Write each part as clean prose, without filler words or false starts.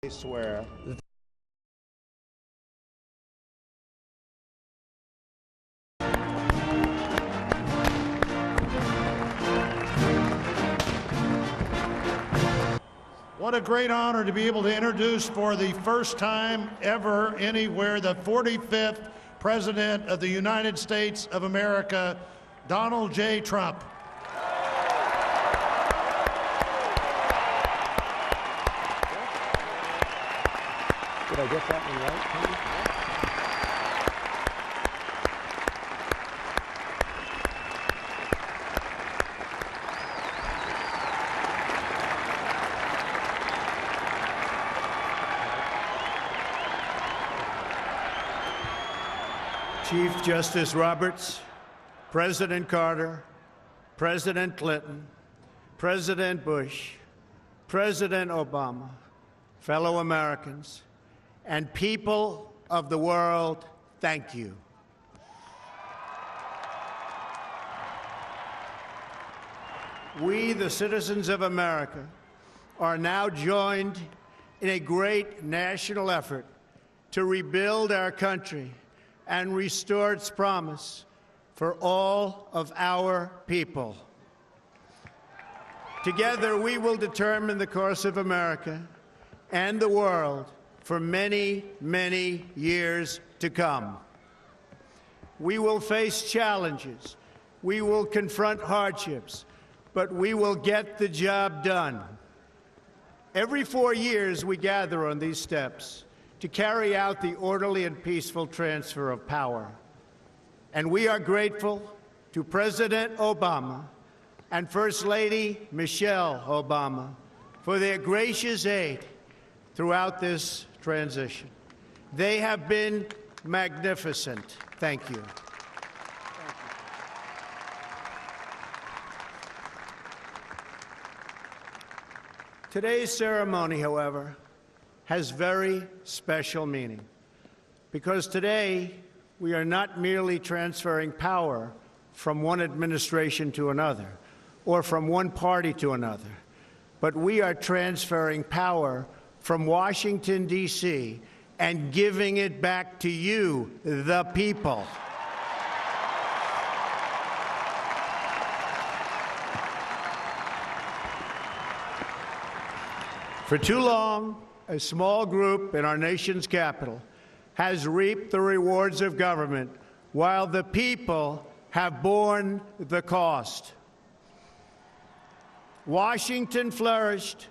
swear. What a great honor to be able to introduce for the first time ever anywhere the 45th President of the United States of America, Donald J. Trump. Did I get that one right, Tony? Chief Justice Roberts, President Carter, President Clinton, President Bush, President Obama, fellow Americans, and people of the world, thank you. We, the citizens of America, are now joined in a great national effort to rebuild our country and restore its promise for all of our people. Together, we will determine the course of America and the world for many, many years to come. We will face challenges. We will confront hardships, but we will get the job done. Every 4 years, we gather on these steps to carry out the orderly and peaceful transfer of power. And we are grateful to President Obama and First Lady Michelle Obama for their gracious aid throughout this transition. They have been magnificent. Thank you. Today's ceremony, however, has very special meaning, because today we are not merely transferring power from one administration to another or from one party to another, but we are transferring power from Washington, D.C., and giving it back to you, the people. For too long, a small group in our nation's capital has reaped the rewards of government while the people have borne the cost. Washington flourished,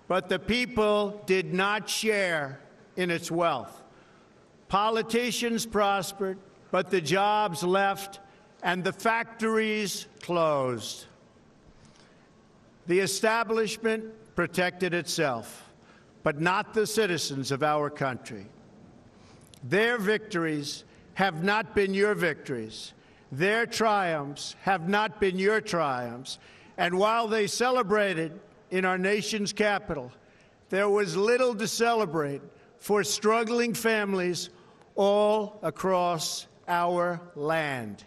but the people did not share in its wealth. Politicians prospered, but the jobs left and the factories closed. The establishment protected itself, but not the citizens of our country. Their victories have not been your victories. Their triumphs have not been your triumphs. And while they celebrated in our nation's capital, there was little to celebrate for struggling families all across our land.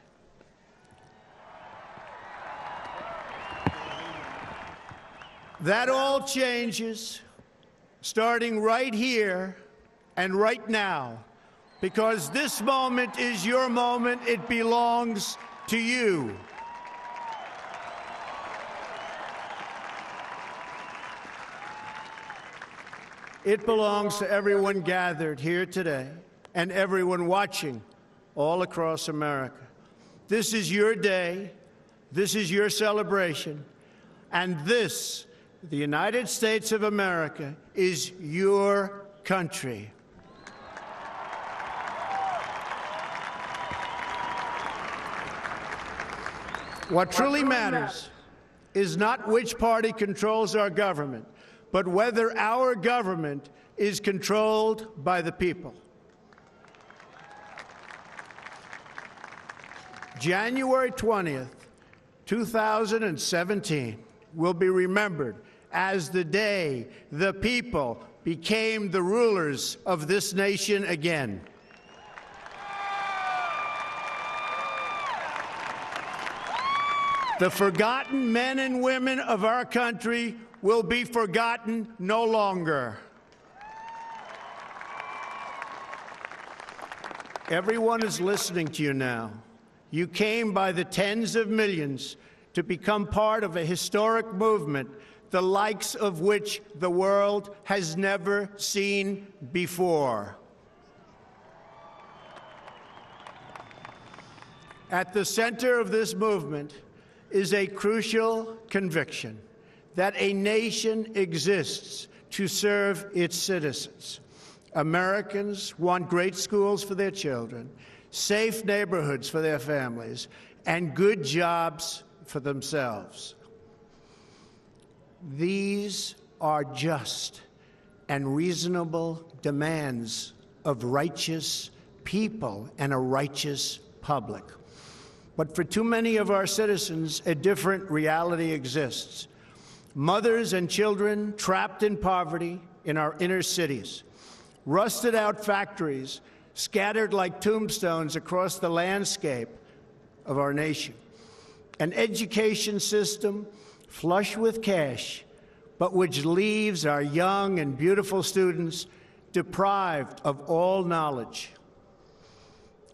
That all changes starting right here and right now, because this moment is your moment. It belongs to you. It belongs to everyone gathered here today and everyone watching all across America. This is your day. This is your celebration. And this, the United States of America, is your country. What truly matters is not which party controls our government, but whether our government is controlled by the people. January 20th, 2017 will be remembered as the day the people became the rulers of this nation again. The forgotten men and women of our country will be forgotten no longer. Everyone is listening to you now. You came by the tens of millions to become part of a historic movement, the likes of which the world has never seen before. At the center of this movement is a crucial conviction that a nation exists to serve its citizens. Americans want great schools for their children, safe neighborhoods for their families, and good jobs for themselves. These are just and reasonable demands of righteous people and a righteous public. But for too many of our citizens, a different reality exists. Mothers and children trapped in poverty in our inner cities, rusted out factories scattered like tombstones across the landscape of our nation, an education system flush with cash, but which leaves our young and beautiful students deprived of all knowledge,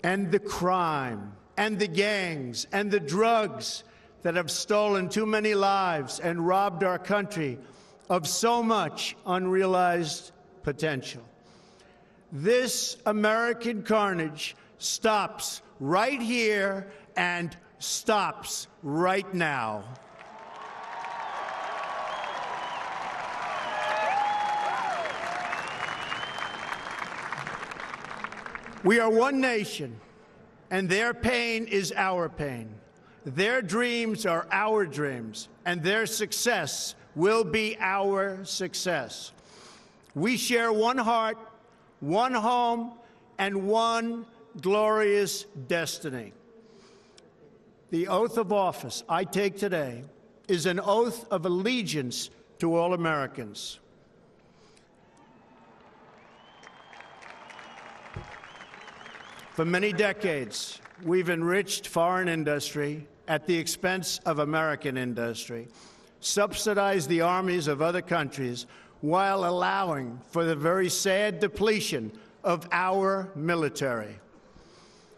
and the crime and the gangs and the drugs that have stolen too many lives and robbed our country of so much unrealized potential. This American carnage stops right here and stops right now. We are one nation, and their pain is our pain. Their dreams are our dreams, and their success will be our success. We share one heart, one home, and one glorious destiny. The oath of office I take today is an oath of allegiance to all Americans. For many decades, we've enriched foreign industry at the expense of American industry, subsidized the armies of other countries while allowing for the very sad depletion of our military.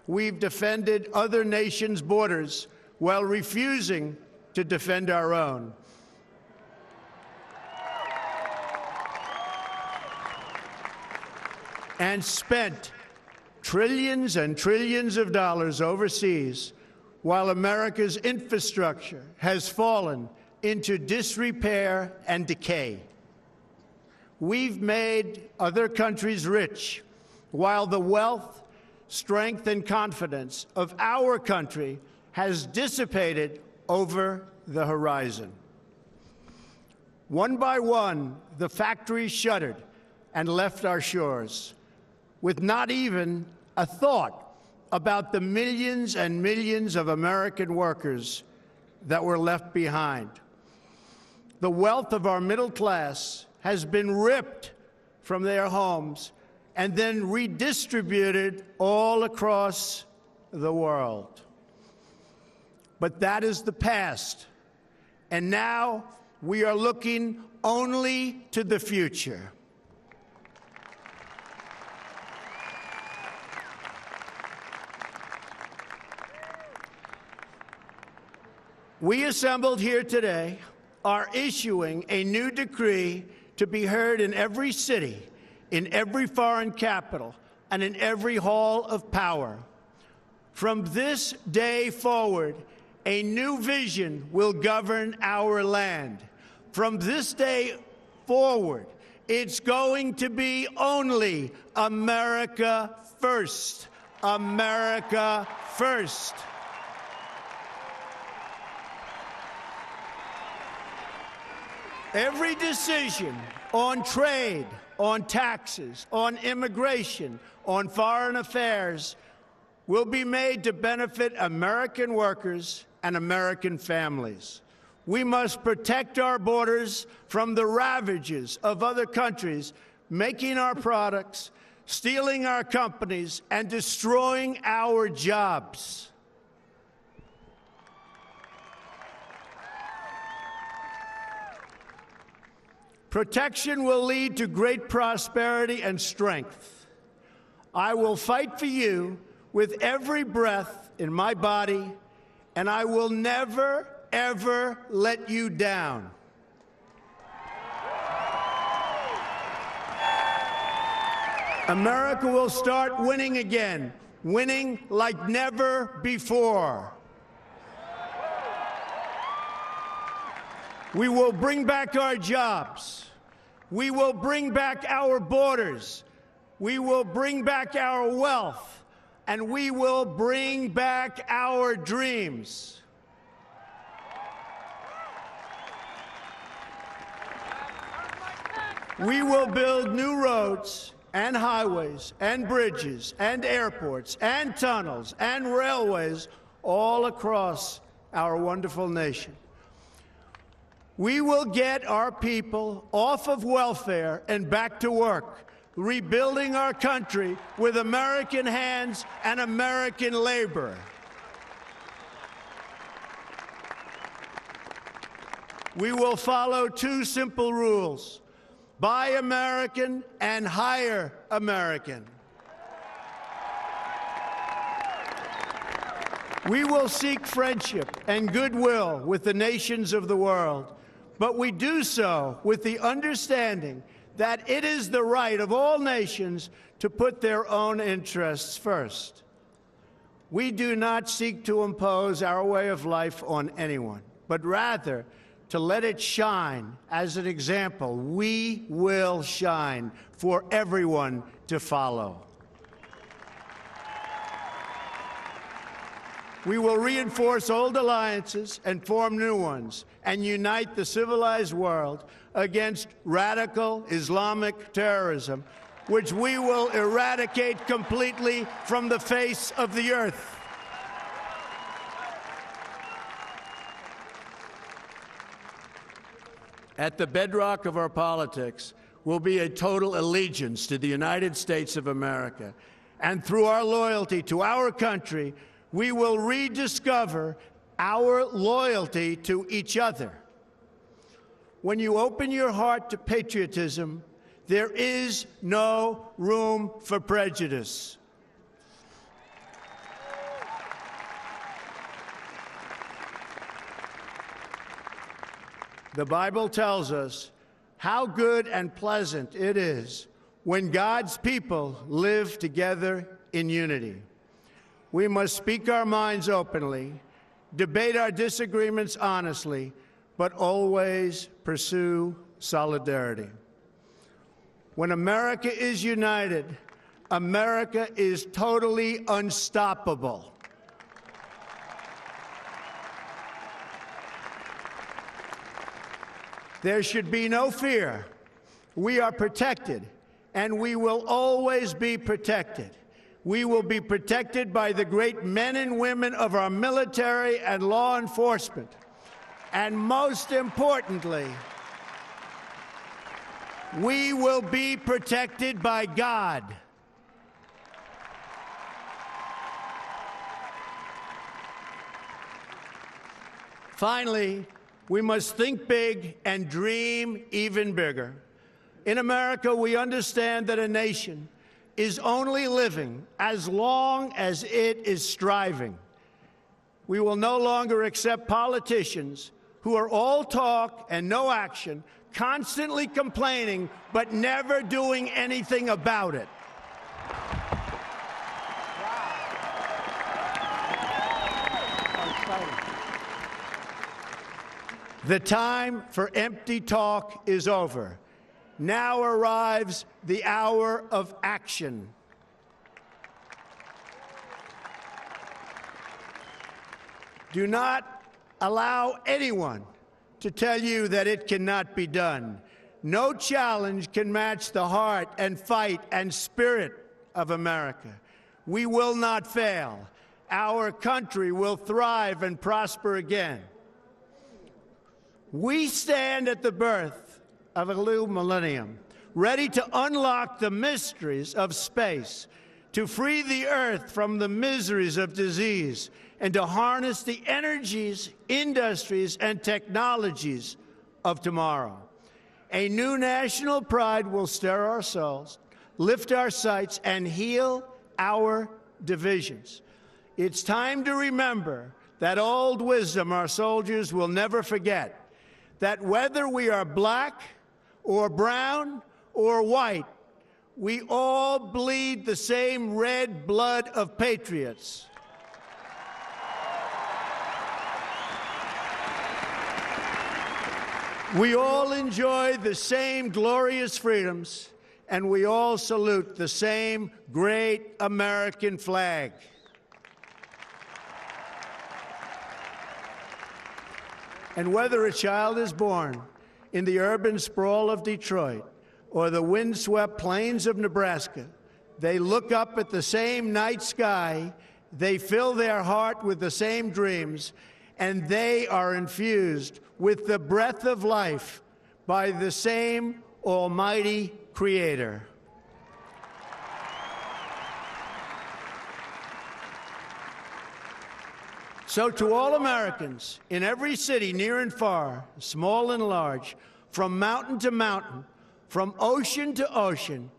We've defended other nations' borders while refusing to defend our own. And spent trillions and trillions of dollars overseas while America's infrastructure has fallen into disrepair and decay. We've made other countries rich while the wealth, strength, and confidence of our country has dissipated over the horizon. One by one, the factories shuttered and left our shores, with not even a thought about the millions and millions of American workers that were left behind. The wealth of our middle class has been ripped from their homes and then redistributed all across the world. But that is the past, and now we are looking only to the future. We assembled here today are issuing a new decree to be heard in every city, in every foreign capital, and in every hall of power. From this day forward, a new vision will govern our land. From this day forward, it's going to be only America first. America first. Every decision on trade, on taxes, on immigration, on foreign affairs will be made to benefit American workers and American families. We must protect our borders from the ravages of other countries making our products, stealing our companies, and destroying our jobs. Protection will lead to great prosperity and strength. I will fight for you with every breath in my body, and I will never, ever let you down. America will start winning again, winning like never before. We will bring back our jobs. We will bring back our borders. We will bring back our wealth. And we will bring back our dreams. We will build new roads and highways and bridges and airports and tunnels and railways all across our wonderful nation. We will get our people off of welfare and back to work, rebuilding our country with American hands and American labor. We will follow two simple rules: buy American and hire American. We will seek friendship and goodwill with the nations of the world, but we do so with the understanding that it is the right of all nations to put their own interests first. We do not seek to impose our way of life on anyone, but rather to let it shine as an example. We will shine for everyone to follow. We will reinforce old alliances and form new ones and unite the civilized world against radical Islamic terrorism, which we will eradicate completely from the face of the earth. At the bedrock of our politics will be a total allegiance to the United States of America. And through our loyalty to our country, we will rediscover our loyalty to each other. When you open your heart to patriotism, there is no room for prejudice. The Bible tells us how good and pleasant it is when God's people live together in unity. We must speak our minds openly, debate our disagreements honestly, but always pursue solidarity. When America is united, America is totally unstoppable. There should be no fear. We are protected, and we will always be protected. We will be protected by the great men and women of our military and law enforcement. And most importantly, we will be protected by God. Finally, we must think big and dream even bigger. In America, we understand that a nation is only living as long as it is striving. We will no longer accept politicians who are all talk and no action, constantly complaining but never doing anything about it. The time for empty talk is over. Now arrives the hour of action. Do not allow anyone to tell you that it cannot be done. No challenge can match the heart and fight and spirit of America. We will not fail. Our country will thrive and prosper again. We stand at the birth of a new millennium, ready to unlock the mysteries of space, to free the earth from the miseries of disease, and to harness the energies, industries, and technologies of tomorrow. A new national pride will stir our souls, lift our sights, and heal our divisions. It's time to remember that old wisdom our soldiers will never forget, that whether we are black or brown or white, we all bleed the same red blood of patriots. We all enjoy the same glorious freedoms, and we all salute the same great American flag. And whether a child is born in the urban sprawl of Detroit or the windswept plains of Nebraska, they look up at the same night sky, they fill their heart with the same dreams, and they are infused with the breath of life by the same almighty Creator. So to all Americans in every city, near and far, small and large, from mountain to mountain, from ocean to ocean,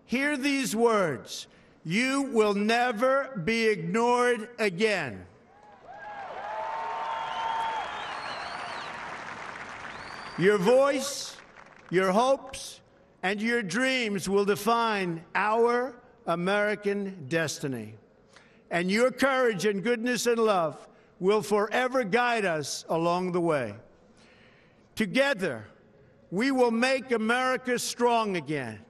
hear these words: you will never be ignored again. Your voice, your hopes, and your dreams will define our American destiny. And your courage and goodness and love will forever guide us along the way. Together, we will make America strong again.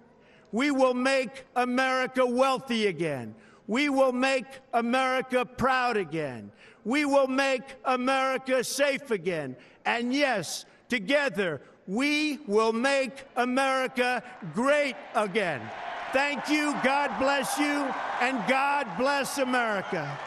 We will make America wealthy again. We will make America proud again. We will make America safe again. And yes, together, we will make America great again. Thank you, God bless you, and God bless America.